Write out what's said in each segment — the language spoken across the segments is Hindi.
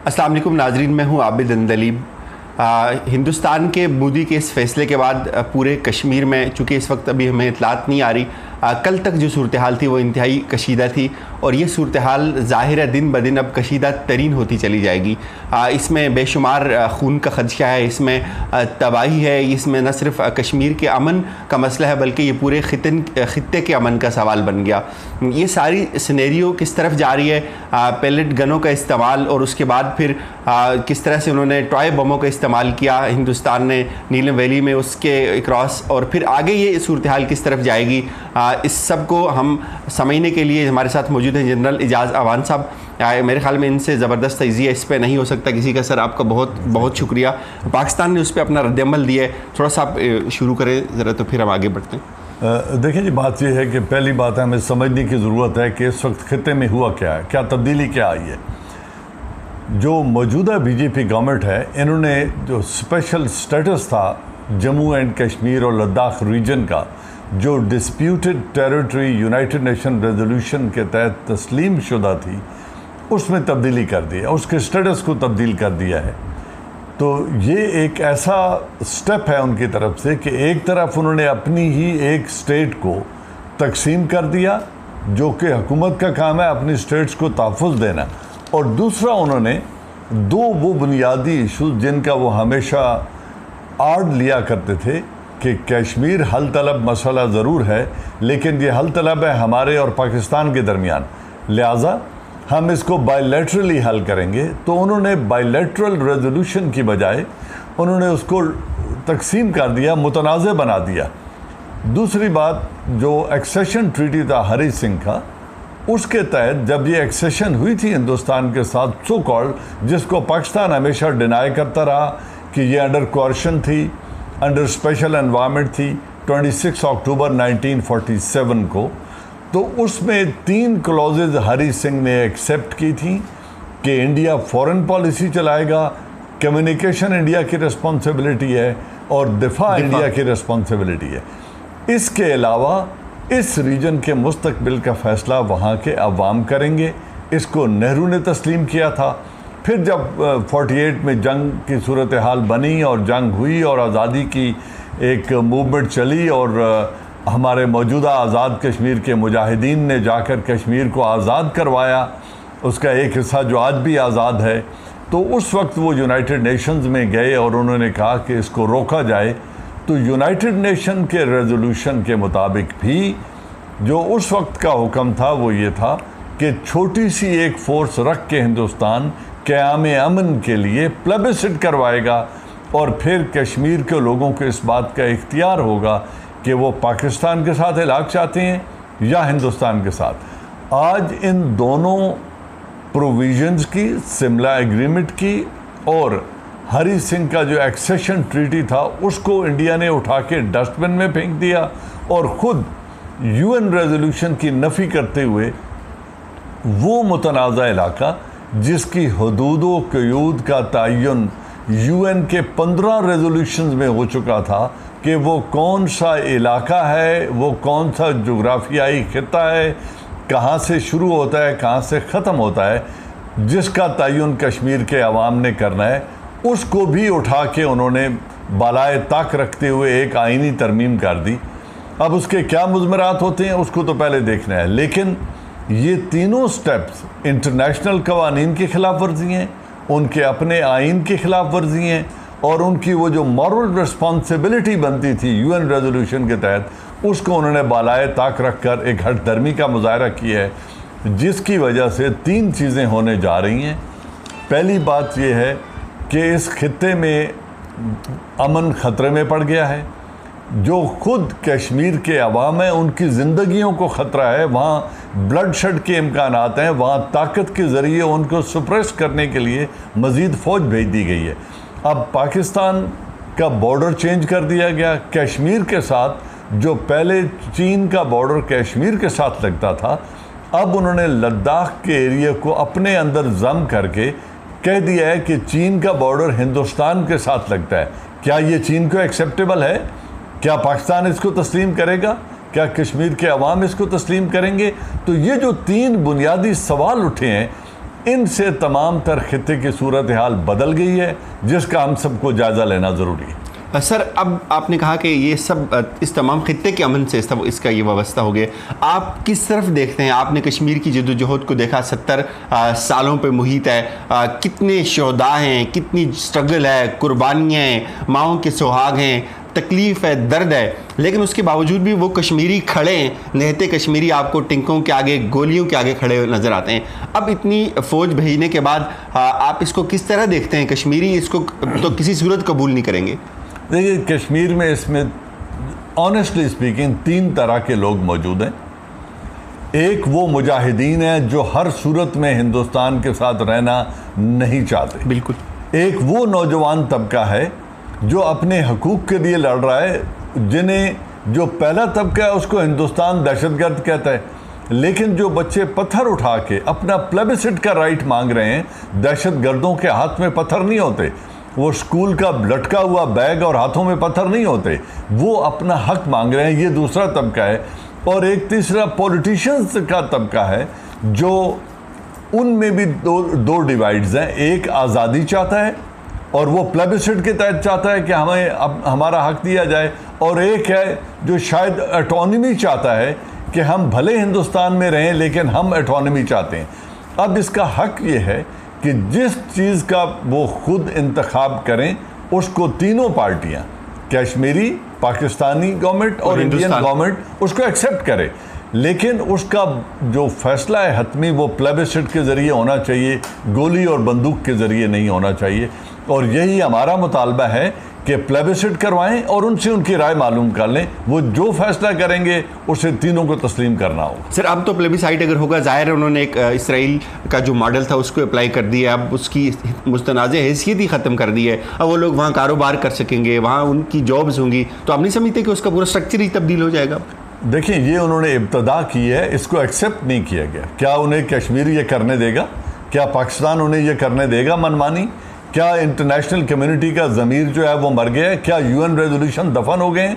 अस्सलाम वालेकुम नाजरीन, मैं हूँ आबिद अंदलीब। हिंदुस्तान के मोदी के इस फैसले के बाद पूरे कश्मीर में, चूँकि इस वक्त अभी हमें इतलात नहीं आ रही, कल तक जो सूरत हाल थी वो इंतहाई कशीदा थी और ये सूरत हाल ज़ाहिर है दिन ब दिन अब कशीदा तरीन होती चली जाएगी। इसमें बेशुमार खून का खदशा है, इसमें तबाही है, इसमें न सिर्फ कश्मीर के अमन का मसला है बल्कि ये पूरे ख़ित्ते के अमन का सवाल बन गया। ये सारी सिनेरियो किस तरफ जा रही है, पेलेट गनों का इस्तेमाल और उसके बाद फिर किस तरह से उन्होंने टॉय बमों का इस्तेमाल किया हिंदुस्तान ने नीलम वैली में उसके क्रॉस, और फिर आगे ये सूरत हाल किस तरफ जाएगी, इस सब को हम समझने के लिए हमारे साथ मौजूद हैं जनरल इजाज़ अवान साहब। मेरे ख्याल में इनसे ज़बरदस्त तजिया इस पर नहीं हो सकता किसी का। सर आपका बहुत बहुत शुक्रिया। पाकिस्तान ने उस पर अपना रद्दअमल दिया है, थोड़ा सा आप शुरू करें ज़रा, तो फिर हम आगे बढ़ते हैं। देखिए जी, बात यह है कि पहली बात है हमें समझने की ज़रूरत है कि इस वक्त खित्ते में हुआ क्या है, क्या तब्दीली क्या आई है। जो मौजूदा बीजेपी गवर्नमेंट है, इन्होंने जो स्पेशल स्टेटस था जम्मू एंड कश्मीर और लद्दाख रीजन का, जो disputed territory United nation resolution के तहत तस्लीम शुदा थी, उसमें तब्दीली कर दिया, उसके स्टेटस को तब्दील कर दिया है। तो ये एक ऐसा स्टेप है उनकी तरफ से कि एक तरफ उन्होंने अपनी ही एक स्टेट को तकसीम कर दिया, जो कि हुकूमत का काम है अपनी स्टेट्स को तहफ़्फ़ुज़ देना, और दूसरा उन्होंने दो वो बुनियादी इशूज़ जिनका वो हमेशा आड़ लिया करते थे कि कश्मीर हल तलब मसला ज़रूर है, लेकिन ये हल तलब है हमारे और पाकिस्तान के दरमियान, लिहाजा हम इसको बायलैटरली हल करेंगे। तो उन्होंने बायलैटरल रेजोल्यूशन की बजाय उन्होंने उसको तकसीम कर दिया, मुतनाज़ बना दिया। दूसरी बात, जो एक्सेशन ट्रीटी था हरी सिंह का, उसके तहत जब ये एक्सेशन हुई थी हिंदुस्तान के साथ सो कॉल्ड, जिसको पाकिस्तान हमेशा डिनाई करता रहा कि ये अंडर कोर्शन थी, अंडर स्पेशल एनवायरनमेंट थी 26 अक्टूबर 1947 को, तो उसमें 3 क्लॉजेज हरी सिंह ने एक्सेप्ट की थी कि इंडिया फॉरेन पॉलिसी चलाएगा, कम्युनिकेशन इंडिया की रिस्पॉन्सिबिलिटी है और दिफा इंडिया की रिस्पॉन्सिबिलिटी है। इसके अलावा इस रीजन के मुस्तकबिल का फ़ैसला वहाँ के अवाम करेंगे। इसको नेहरू ने तस्लीम किया था। फिर जब 48 में जंग की सूरत हाल बनी और जंग हुई और आज़ादी की एक मूवमेंट चली और हमारे मौजूदा आज़ाद कश्मीर के मुजाहिदीन ने जाकर कश्मीर को आज़ाद करवाया, उसका एक हिस्सा जो आज भी आज़ाद है, तो उस वक्त वो यूनाइटेड नेशंस में गए और उन्होंने कहा कि इसको रोका जाए। तो यूनाइटेड नेशन के रेजोल्यूशन के मुताबिक भी जो उस वक्त का हुक्म था वो ये था कि छोटी सी एक फ़ोर्स रख के हिंदुस्तान क़याम अमन के लिए प्लेबिसिट करवाएगा और फिर कश्मीर के लोगों को इस बात का इख्तियार होगा कि वो पाकिस्तान के साथ इलाक़ चाहते हैं या हिंदुस्तान के साथ। आज इन दोनों प्रोविजंस की, सिमला एग्रीमेंट की और हरी सिंह का जो एक्सेशन ट्रीटी था, उसको इंडिया ने उठा के डस्टबिन में फेंक दिया और ख़ुद यूएन रेजोल्यूशन की नफ़ी करते हुए वो मुतनाज़ा इलाका जिसकी हदूद व क़यूद का तयन यूएन के 15 रेजोल्यूशंस में हो चुका था कि वो कौन सा इलाका है, वो कौन सा जोग्राफियाई खित्ता है, कहाँ से शुरू होता है, कहाँ से ख़त्म होता है, जिसका तयन कश्मीर के अवाम ने करना है, उसको भी उठा के उन्होंने बालाए ताक रखते हुए एक आइनी तरमीम कर दी। अब उसके क्या मुज़मरात होते हैं उसको तो पहले देखना है, लेकिन ये तीनों स्टेप्स इंटरनेशनल कवानीन की खिलाफ वर्जी हैं, उनके अपने आइन की खिलाफ वर्जी हैं और उनकी वो जो मॉरल रिस्पॉन्सिबिलिटी बनती थी यूएन रेजोल्यूशन के तहत, उसको उन्होंने बालाए ताक रख कर एक हट दर्मी का मुजाहरा किया है, जिसकी वजह से 3 चीज़ें होने जा रही हैं। पहली बात यह है कि इस खित्ते में अमन ख़तरे में पड़ गया है। जो ख़ुद कश्मीर के अवाम हैं उनकी ज़िंदगियों को ख़तरा है, वहाँ ब्लड शेड के इम्कानात हैं, वहाँ ताकत के ज़रिए उनको सुप्रेस करने के लिए मज़ीद फ़ौज भेज दी गई है। अब पाकिस्तान का बॉर्डर चेंज कर दिया गया कश्मीर के साथ, जो पहले चीन का बॉर्डर कश्मीर के साथ लगता था, अब उन्होंने लद्दाख के एरिया को अपने अंदर जम करके कह दिया है कि चीन का बॉर्डर हिंदुस्तान के साथ लगता है। क्या ये चीन को एक्सेप्टेबल है? क्या पाकिस्तान इसको तस्लीम करेगा? क्या कश्मीर के अवाम इसको तस्लीम करेंगे? तो ये जो 3 बुनियादी सवाल उठे हैं, इनसे तमाम तर खित्ते की सूरत हाल बदल गई है, जिसका हम सबको जायज़ा लेना ज़रूरी है। सर, अब आपने कहा कि ये सब इस तमाम खित्ते के अमन से सब इसका ये व्यवस्था हो गया, आप किस तरफ देखते हैं? आपने कश्मीर की जद्दोजहद को देखा, 70 सालों पे मुहित है, कितने शोहदा हैं, कितनी स्ट्रगल है, कुर्बानियाँ हैं, माओं के सुहाग हैं, तकलीफ़ है, दर्द है, लेकिन उसके बावजूद भी वो कश्मीरी खड़े हैं, निहत्ते कश्मीरी आपको टिंकों के आगे, गोलियों के आगे खड़े नज़र आते हैं। अब इतनी फ़ौज भेजने के बाद आप इसको किस तरह देखते हैं? कश्मीरी इसको तो किसी सूरत कबूल नहीं करेंगे। देखिए, कश्मीर में इसमें ऑनेस्टली स्पीकिंग 3 तरह के लोग मौजूद हैं। एक वो मुजाहिदीन हैं जो हर सूरत में हिंदुस्तान के साथ रहना नहीं चाहते। बिल्कुल। एक वो नौजवान तबका है जो अपने हकूक़ के लिए लड़ रहा है, जिन्हें जो पहला तबका है उसको हिंदुस्तान दहशतगर्द कहता है, लेकिन जो बच्चे पत्थर उठा के अपना प्लेबिसिट का राइट मांग रहे हैं, दहशतगर्दों के हाथ में पत्थर नहीं होते, वो स्कूल का लटका हुआ बैग और हाथों में पत्थर नहीं होते, वो अपना हक मांग रहे हैं। ये दूसरा तबका है। और एक तीसरा पॉलिटिशियंस का तबका है, जो उनमें भी दो डिवाइड्स हैं। एक आज़ादी चाहता है और वो प्लेबिसिट के तहत चाहता है कि हमें अब हमारा हक दिया जाए, और एक है जो शायद ऑटोनॉमी चाहता है कि हम भले हिंदुस्तान में रहें लेकिन हम ऑटोनॉमी चाहते हैं। अब इसका हक ये है कि जिस चीज़ का वो खुद इंतखाब करें, उसको तीनों पार्टियां, कश्मीरी, पाकिस्तानी गवर्नमेंट और इंडियन गवर्नमेंट, उसको एक्सेप्ट करे। लेकिन उसका जो फैसला है हतमी, वो प्लेबिसिट के ज़रिए होना चाहिए, गोली और बंदूक के ज़रिए नहीं होना चाहिए। और यही हमारा मुतालबा है कि प्लेबिसिट करवाएं और उनसे उनकी राय मालूम कर लें। वो जो फैसला करेंगे उसे तीनों को तस्लीम करना होगा। सर, अब तो प्लेबिसाइट अगर होगा, जाहिर है उन्होंने एक इसराइल का जो मॉडल था उसको अप्लाई कर दिया, अब उसकी मुस्तनाज़ हैसियत ही ख़त्म कर दी है। अब वो लोग वहाँ कारोबार कर सकेंगे, वहाँ उनकी जॉब्स होंगी, तो आप नहीं समझते कि उसका पूरा स्ट्रक्चर ही तब्दील हो जाएगा? देखिए, ये उन्होंने इब्तदा की है, इसको एक्सेप्ट नहीं किया गया। क्या उन्हें कश्मीर ये करने देगा? क्या पाकिस्तान उन्हें ये करने देगा मनमानी? क्या इंटरनेशनल कम्युनिटी का ज़मीर जो है वो मर गया है? क्या UN रेजोल्यूशन दफन हो गए हैं?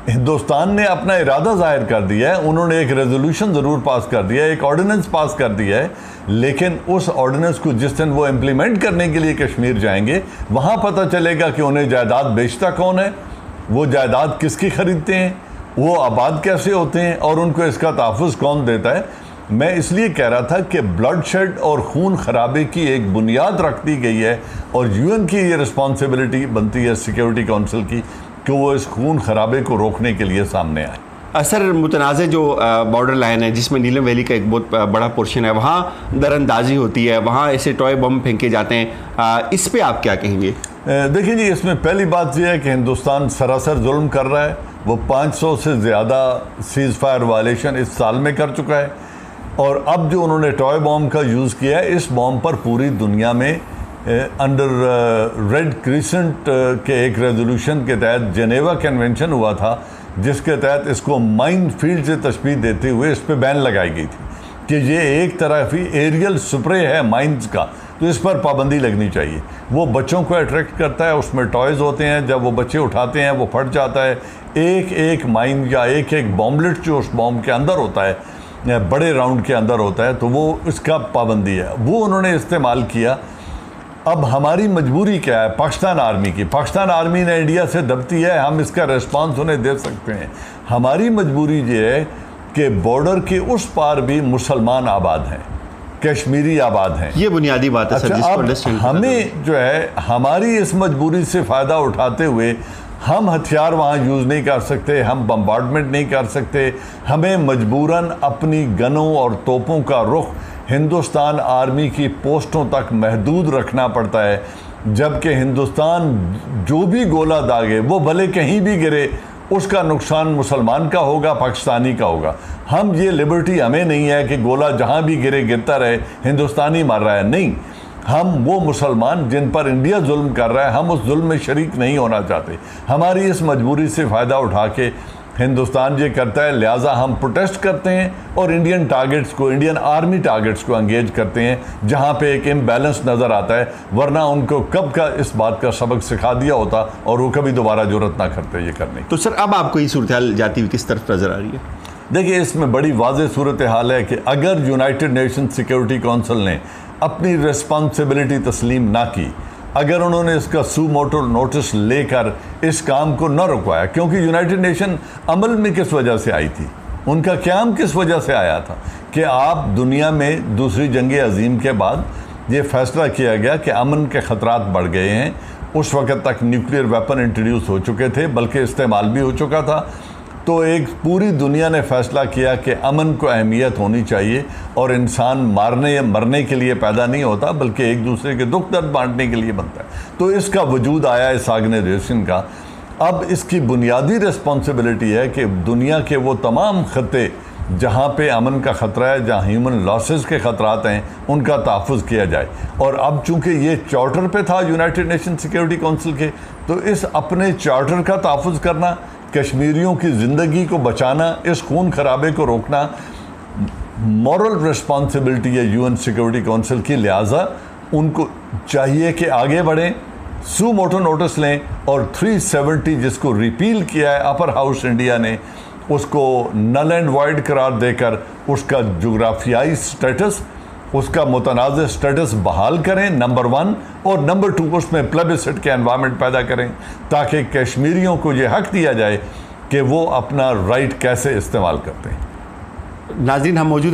हिंदुस्तान ने अपना इरादा जाहिर कर दिया है, उन्होंने एक रेजोल्यूशन ज़रूर पास कर दिया है, एक ऑर्डिनेंस पास कर दिया है, लेकिन उस ऑर्डिनेंस को जिस दिन वो इम्प्लीमेंट करने के लिए कश्मीर जाएंगे, वहाँ पता चलेगा कि उन्हें जायदाद बेचता कौन है, वो जायदाद किसकी खरीदते हैं, वो आबाद कैसे होते हैं, और उनको इसका तहफ़्फ़ुज़ कौन देता है। मैं इसलिए कह रहा था कि ब्लड शेड और खून खराबे की एक बुनियाद रख दी गई है, और UN की ये रिस्पॉन्सिबिलिटी बनती है सिक्योरिटी काउंसिल की कि वो इस खून खराबे को रोकने के लिए सामने आए। असर मुतनाज़ जो बॉर्डर लाइन है, जिसमें नीलम वैली का एक बहुत बड़ा पोर्शन है, वहाँ दरअंदाजी होती है, वहाँ ऐसे टॉय बम फेंके जाते हैं, इस पे आप क्या कहेंगे? देखिए जी, इसमें पहली बात यह है कि हिंदुस्तान सरासर जुल्म कर रहा है। वो 500 से ज़्यादा सीज़ फायर वायलेशन इस साल में कर चुका है, और अब जो उन्होंने टॉय बॉम्ब का यूज़ किया है, इस बॉम्ब पर पूरी दुनिया में अंडर रेड क्रिसेंट के एक रेजोल्यूशन के तहत जेनेवा कन्वेंशन हुआ था, जिसके तहत इसको माइन फील्ड से तशबीह देते हुए इस पर बैन लगाई गई थी कि ये एक तरह की एरियल स्प्रे है माइंस का, तो इस पर पाबंदी लगनी चाहिए। वो बच्चों को अट्रैक्ट करता है, उसमें टॉयज़ होते हैं, जब वो बच्चे उठाते हैं वो फट जाता है। एक एक माइन या एक एक बॉम्बलेट जो उस बॉम्ब के अंदर होता है, बड़े राउंड के अंदर होता है, तो वो इसका पाबंदी है, वो उन्होंने इस्तेमाल किया। अब हमारी मजबूरी क्या है पाकिस्तान आर्मी की? पाकिस्तान आर्मी ने इंडिया से दबती है, हम इसका रिस्पांस उन्हें दे सकते हैं। हमारी मजबूरी ये है कि बॉर्डर के उस पार भी मुसलमान आबाद हैं, कश्मीरी आबाद हैं। ये बुनियादी बात है सर, जिसको हमें जो है, हमारी इस मजबूरी से फ़ायदा उठाते हुए हम हथियार वहाँ यूज़ नहीं कर सकते, हम बम्बार्डमेंट नहीं कर सकते, हमें मजबूरन अपनी गनों और तोपों का रुख हिंदुस्तान आर्मी की पोस्टों तक महदूद रखना पड़ता है। जबकि हिंदुस्तान जो भी गोला दागे वो भले कहीं भी गिरे, उसका नुकसान मुसलमान का होगा, पाकिस्तानी का होगा। हम ये लिबर्टी हमें नहीं है कि गोला जहाँ भी गिरे गिरता रहे, हिंदुस्तानी मर रहा है, नहीं। हम वो मुसलमान जिन पर इंडिया जुल्म कर रहा है, हम उस जुल्म में शरीक नहीं होना चाहते। हमारी इस मजबूरी से फ़ायदा उठा के हिंदुस्तान ये करता है, लिहाजा हम प्रोटेस्ट करते हैं और इंडियन टारगेट्स को, इंडियन आर्मी टारगेट्स को एंगेज करते हैं, जहाँ पे एक इम्बैलेंस नज़र आता है। वरना उनको कब का इस बात का सबक सिखा दिया होता और वो कभी दोबारा जरूरत ना करते ये करने। तो सर, अब आपको ये सूरत हाल जाती हुई किस तरफ नज़र आ रही है? देखिए, इसमें बड़ी वाज़ेह सूरत हाल है कि अगर यूनाइटेड नेशन सिक्योरिटी काउंसिल ने अपनी रिस्पॉन्सिबिलिटी तस्लीम ना की, अगर उन्होंने इसका सू मोटो नोटिस लेकर इस काम को न रुकवाया, क्योंकि यूनाइटेड नेशन अमल में किस वजह से आई थी, उनका क़याम किस वजह से आया था कि आप दुनिया में दूसरी जंग अज़ीम के बाद ये फैसला किया गया कि अमन के ख़तरात बढ़ गए हैं। उस वक़्त तक न्यूक्लियर वेपन इंट्रोड्यूस हो चुके थे, बल्कि इस्तेमाल भी हो चुका था। तो एक पूरी दुनिया ने फैसला किया कि अमन को अहमियत होनी चाहिए और इंसान मारने या मरने के लिए पैदा नहीं होता, बल्कि एक दूसरे के दुख दर्द बांटने के लिए बनता है। तो इसका वजूद आया इस ऑर्गेनाइजेशन का। अब इसकी बुनियादी रिस्पॉन्सिबिलिटी है कि दुनिया के वो तमाम खत्ते जहाँ पे अमन का ख़तरा है, जहाँ ह्यूमन लॉसेस के ख़तरात हैं, उनका तहफ़्फ़ुज़ किया जाए। और अब चूँकि ये चार्टर पे था यूनाइटेड नेशन सिक्योरिटी काउंसिल के, तो इस अपने चार्टर का तहफ़्फ़ुज़ करना, कश्मीरियों की ज़िंदगी को बचाना, इस खून खराबे को रोकना मॉरल रिस्पॉन्सिबिलिटी है यूएन सिक्योरिटी काउंसिल की। लिहाजा उनको चाहिए कि आगे बढ़ें, सू मोटो नोटिस लें और 370 जिसको रिपील किया है अपर हाउस इंडिया ने, उसको नल एंड वाइड करार देकर उसका जोग्राफियाई स्टेटस, उसका मुतनाज़ स्टेटस बहाल करें, नंबर 1, और नंबर 2 उसमें प्लेबिसिट के एनवायरनमेंट पैदा करें ताकि कश्मीरियों को ये हक दिया जाए कि वो अपना राइट कैसे इस्तेमाल करते हैं। नाज़रीन, हम मौजूद